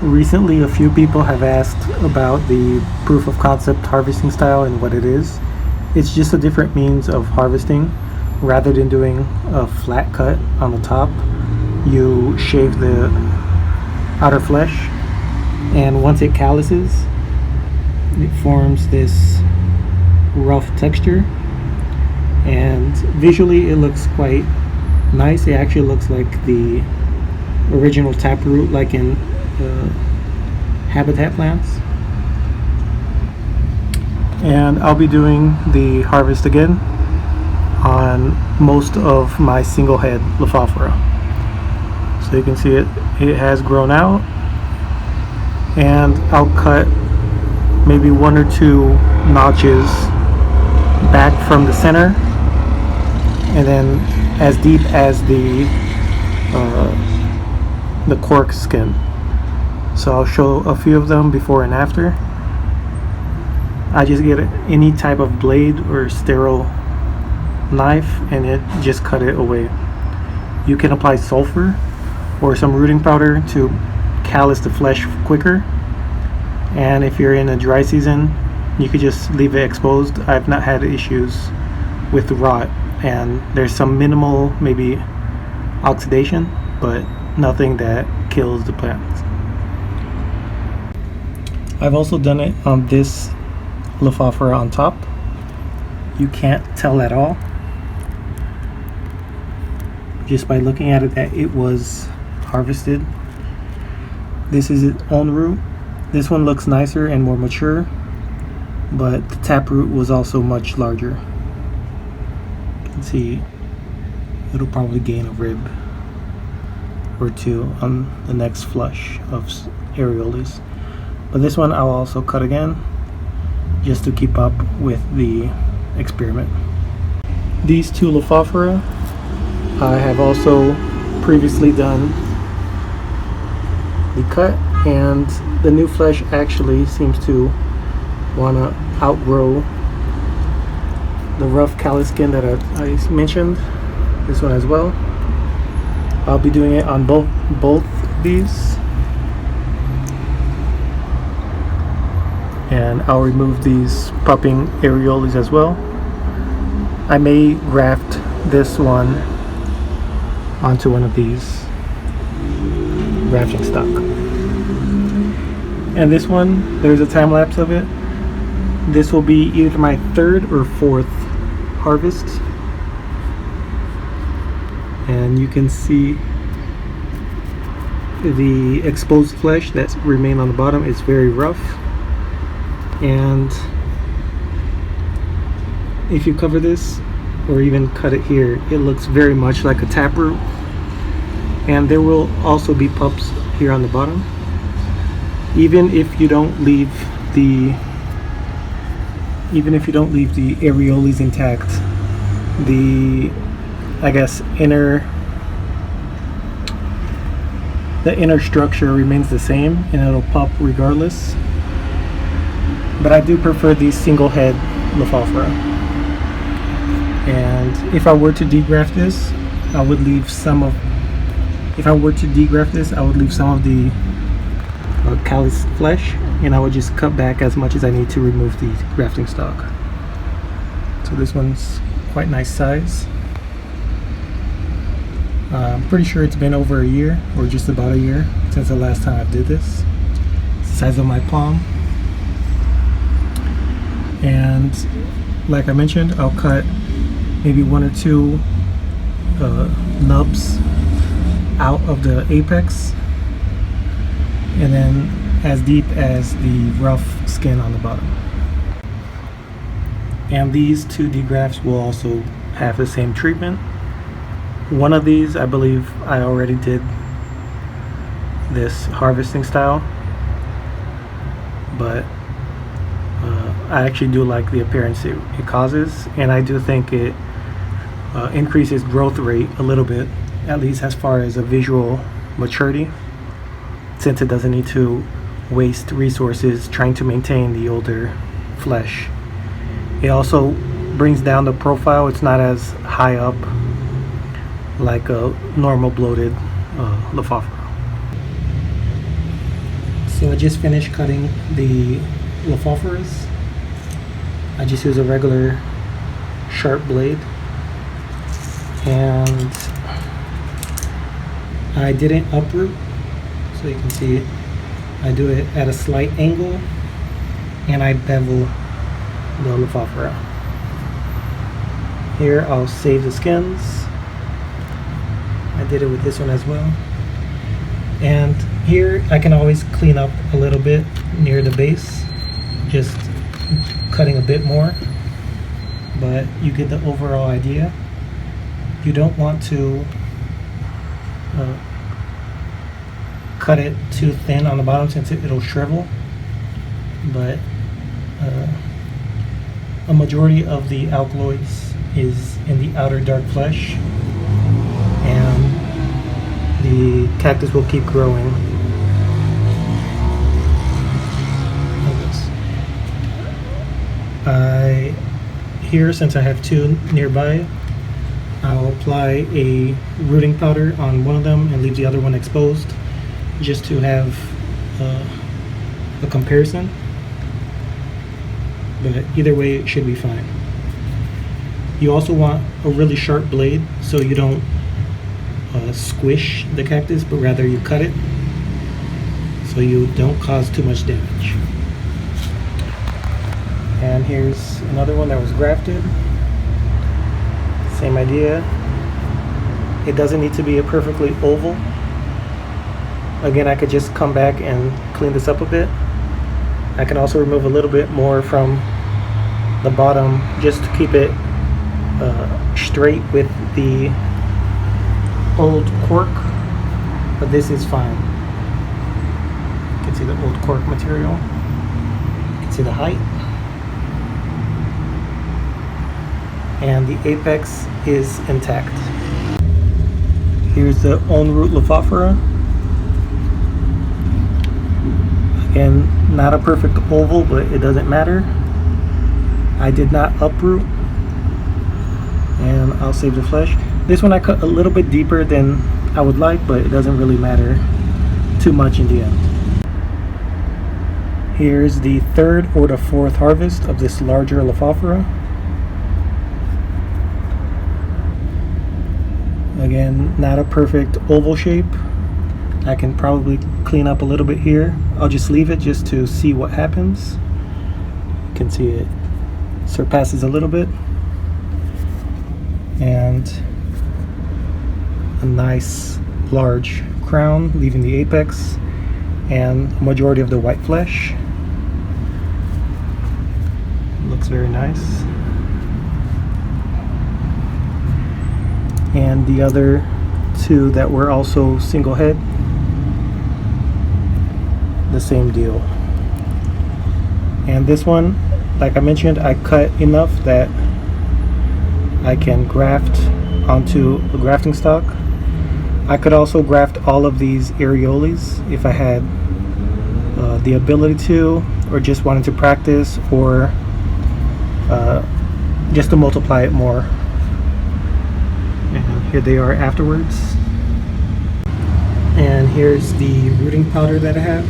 Recently, a few people have asked about the proof of concept harvesting style and what it is. It's just a different means of harvesting. Rather than doing a flat cut on the top, you shave the outer flesh, and once it calluses, it forms this rough texture, and visually it looks quite nice. It actually looks like the original taproot, like in habitat plants. And I'll be doing the harvest again on most of my single head Lophophora. So you can see it has grown out, and I'll cut maybe 1 or 2 notches back from the center, and then as deep as the cork skin. So I'll show a few of them before and after. I just get any type of blade or sterile knife and just cut it away. You can apply sulfur or some rooting powder to callus the flesh quicker, and if you're in a dry season, you could just leave it exposed. I've not had issues with rot, and there's some minimal maybe oxidation, but nothing that kills the plants. I've also done it on this Lophophora on top. You can't tell at all just by looking at it that it was harvested. This is its own root. This one looks nicer and more mature, but the taproot was also much larger. You can see it'll probably gain a rib or 2 on the next flush of areoles. But this one I'll also cut again, just to keep up with the experiment. These 2 Lophophora, I have also previously done the cut, and the new flesh actually seems to want to outgrow the rough callus skin that I mentioned. This one as well. I'll be doing it on both these, and I'll remove these popping areoles as well. I may graft this one onto one of these grafting stock. And this one, there's a time lapse of it. This will be either my 3rd or 4th harvest, and you can see the exposed flesh that's remained on the bottom is very rough. And if you cover this or even cut it here, it looks very much like a taproot, and there will also be pups here on the bottom. Even if you don't leave the areoles intact, the inner structure remains the same, and it'll pop regardless. But I do prefer these single head Lophophora. And if I were to degraft this, I would leave some of the callus flesh, and I would just cut back as much as I need to remove the grafting stock. So this one's quite nice size. I'm pretty sure it's been over a year, or just about a year, since the last time I did this. It's the size of my palm. And like I mentioned, I'll cut maybe 1 or 2 nubs out of the apex, and then as deep as the rough skin on the bottom. And these 2 degrafts will also have the same treatment. One of these, I believe I already did this harvesting style, but I actually do like the appearance it causes, and I do think it increases growth rate a little bit, at least as far as a visual maturity, since it doesn't need to waste resources trying to maintain the older flesh. It also brings down the profile. It's not as high up like a normal bloated Lophophora. So I just finished cutting the Lophophoras. I just use a regular sharp blade, and I didn't uproot, so you can see I do it at a slight angle, and I bevel the Lophophora. Here I'll save the skins. I did it with this one as well. And here I can always clean up a little bit near the base, just cutting a bit more, but you get the overall idea. You don't want to cut it too thin on the bottom since it'll shrivel, but a majority of the alkaloids is in the outer dark flesh, and the cactus will keep growing. Here, since I have two nearby, I'll apply a rooting powder on one of them and leave the other one exposed, just to have a comparison. But either way, it should be fine. You also want a really sharp blade so you don't squish the cactus, but rather you cut it so you don't cause too much damage. And here's another one that was grafted. Same idea. It doesn't need to be a perfectly oval. Again, I could just come back and clean this up a bit. I can also remove a little bit more from the bottom just to keep it straight with the old cork, but this is fine. You can see the old cork material. You can see the height. And the apex is intact. Here's the on-root Lophophora. Again, not a perfect oval, but it doesn't matter. I did not uproot, and I'll save the flesh. This one I cut a little bit deeper than I would like, but it doesn't really matter too much in the end. Here's the third or the fourth harvest of this larger Lophophora. Again, not a perfect oval shape. I can probably clean up a little bit here. I'll just leave it just to see what happens. You can see it surpasses a little bit. And a nice large crown, leaving the apex and a majority of the white flesh. Looks very nice. And the other two that were also single head, the same deal. And this one, like I mentioned, I cut enough that I can graft onto a grafting stock. I could also graft all of these areoles if I had the ability to, or just wanted to practice, or just to multiply it more. And here they are afterwards. And here's the rooting powder that I have.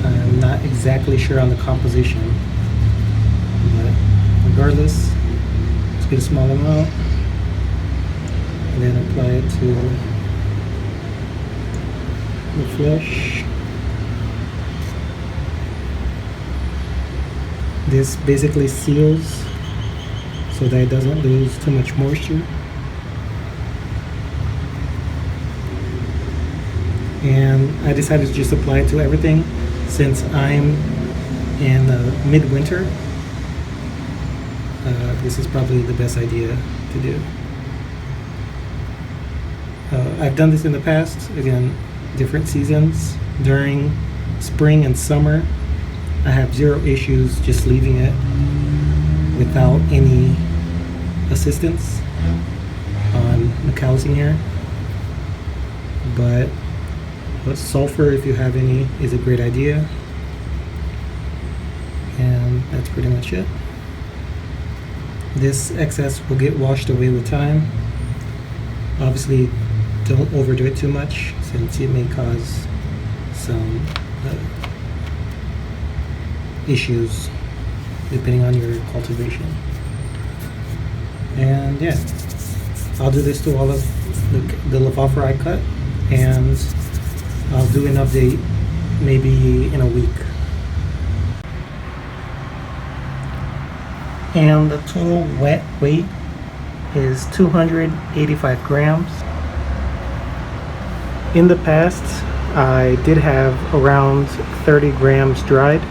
I'm not exactly sure on the composition, but regardless, let's get a small amount and then apply it to the flesh. This basically seals so that it doesn't lose too much moisture. And I decided to just apply it to everything since I'm in midwinter. This is probably the best idea to do. I've done this in the past, again, different seasons. During spring and summer, I have zero issues just leaving it without any assistance on the callousing here. But sulfur, if you have any, is a great idea. And that's pretty much it. This excess will get washed away with time. Obviously, don't overdo it too much since it may cause some issues depending on your cultivation. And yeah, I'll do this to all of the Lophophora I cut, and I'll do an update maybe in a week. And the total wet weight is 285 grams. In the past, I did have around 30 grams dried.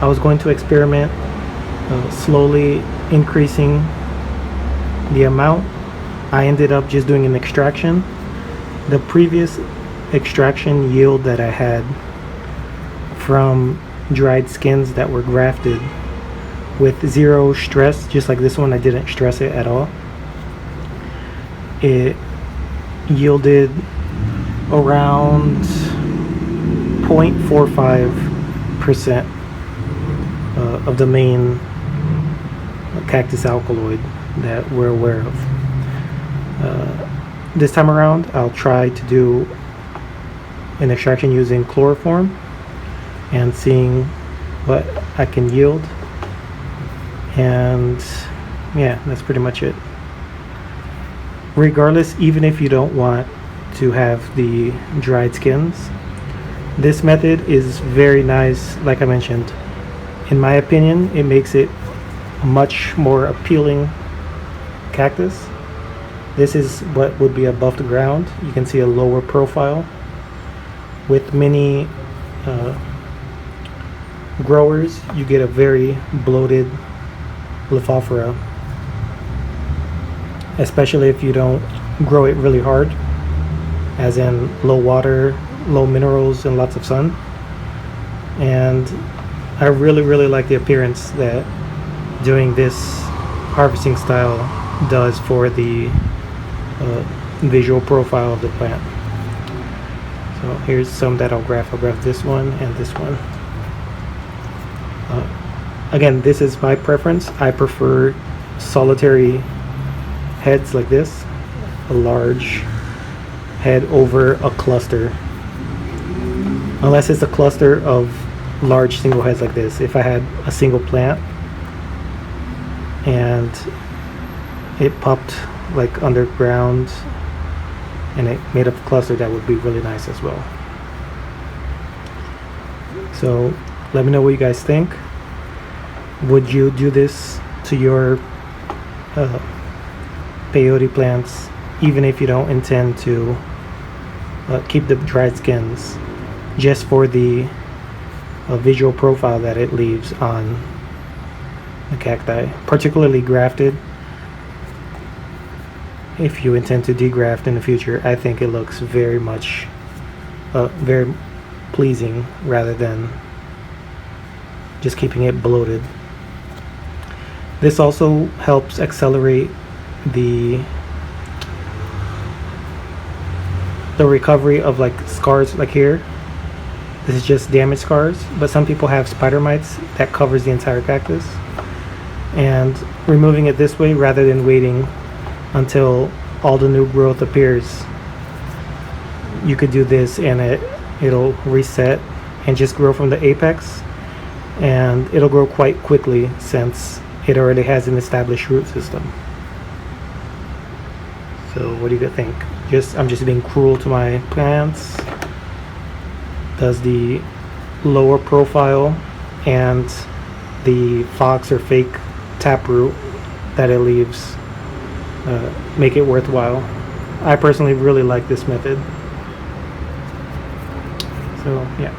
I was going to experiment slowly increasing the amount. I ended up just doing an extraction. The previous extraction yield that I had from dried skins that were grafted with zero stress, just like this one, I didn't stress it at all. It yielded around 0.45% of the main cactus alkaloid that we're aware of. This time around, I'll try to do an extraction using chloroform and seeing what I can yield. And yeah, that's pretty much it. Regardless, even if you don't want to have the dried skins, this method is very nice. Like I mentioned, in my opinion, it makes it a much more appealing cactus. This is what would be above the ground. You can see a lower profile. With many growers, you get a very bloated Lophophora, especially if you don't grow it really hard, as in low water, low minerals, and lots of sun. And I really like the appearance that doing this harvesting style does for the visual profile of the plant. So here's some that I'll graph. I'll graph this one and this one. Again, this is my preference. I prefer solitary heads like this, a large head over a cluster, unless it's a cluster of large single heads like this. If I had a single plant and it popped like underground and it made up a cluster, that would be really nice as well. So let me know what you guys think. Would you do this to your peyote plants, even if you don't intend to keep the dried skins, just for the visual profile that it leaves on the cacti, particularly grafted? If you intend to degraft in the future, I think it looks very much very pleasing rather than just keeping it bloated. This also helps accelerate the recovery of like scars like here. This is just damage scars, but some people have spider mites that covers the entire cactus, and removing it this way rather than waiting until all the new growth appears, you could do this and it'll reset and just grow from the apex, and it'll grow quite quickly since it already has an established root system. So what do you think? I'm just being cruel to my plants? Does the lower profile and the fox or fake taproot that it leaves make it worthwhile? I personally really like this method. So yeah.